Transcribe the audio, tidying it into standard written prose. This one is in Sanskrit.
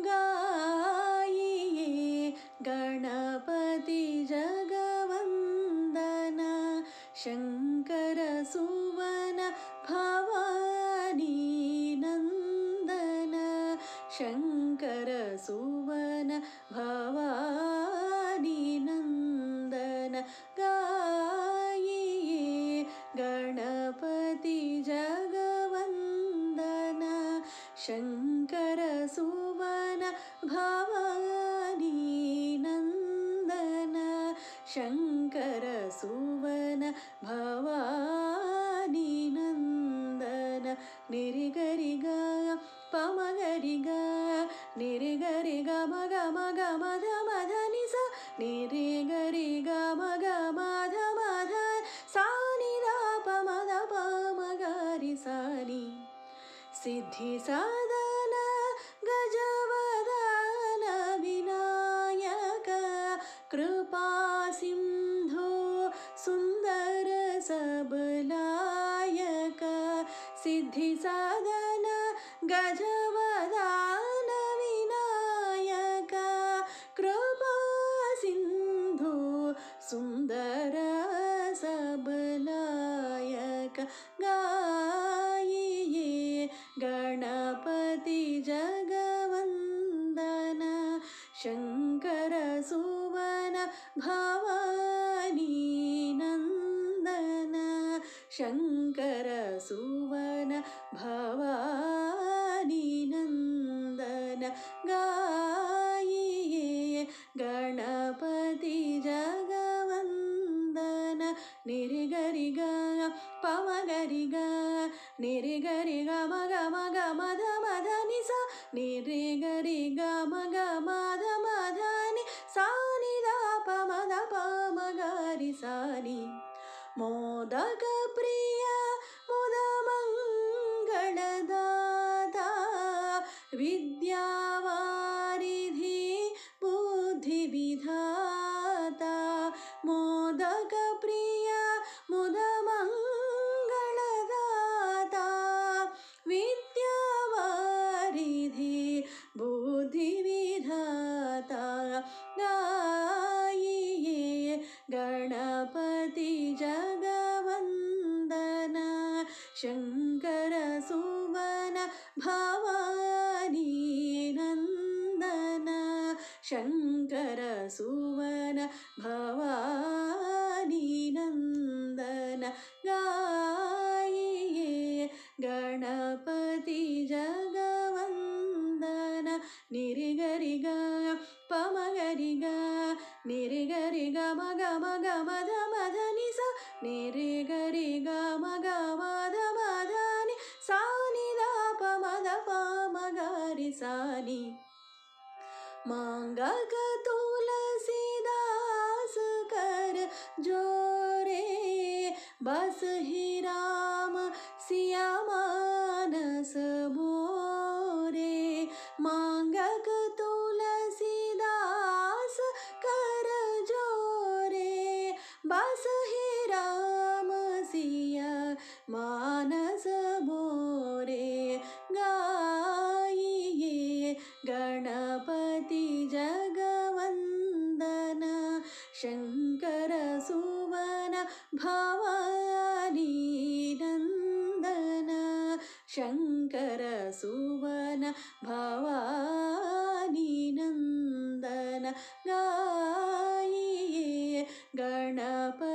गायिये गणपति जगवन्दन शङ्कर सुवन भवानी नन्दन शङ्कर सुवन भवानी नन्दन गायिये गणपति जगवन्दन शङ्कर सुवन भवानी नन्दन शङ्कर सुवन भवानी नन्दन निरिगरिगा पमगरिगा निरिगरिगा मग मग मध मध निस निरिगरिगा मग मध मध सानि प मद प मगरि सानि सिद्धि साधन गजवदन विनायक कृपा सिंधु सुंदर सबलायक सिद्धि साधन गजवदन विनायक कृपा सिंधु सुंदर सबलायक गायिये गणपति जगवन्दन शङ्कर सुवन भवानी नन्दन शङ्कर सुवन भवानी नन्दन गायिये गणपति जगवन्दन निरिगरिगा पमगरिगा निरिगरिगा मग मग मध मध निस निरिगरिगा मग मध मध नि सानि प मद प मगरि सानि मोदक प्रिय मुद मंगलदाता विद्यावारिधि बुद्धि विधाता मोदक प्रिय मुद मंगलदाता विद्यावारिधि बुद्धि विधाता गायिये गणपति जगवन्दन शङ्कर सुवन भवानी नन्दन शङ्कर सुवन भवानी नन्दन गायिये गणपति जगवन्दन निरिगरिगा पमगरिगा निरिगरिगा मग मग मध मध निस निरिगरिगा मग मध मध नि सानि प मद प मगरि सानि मांगक तुलसीदास कर जोरे बस ही राम सिया मानस मोरे मांगक तुलसीदास कर जोरे बस ही राम सिया मानस मोरे गायिये गणपति जगवन्दन शङ्कर सुवन भवानी नन्दन शङ्कर सुवन भवानी नन्दन गायिये गणपति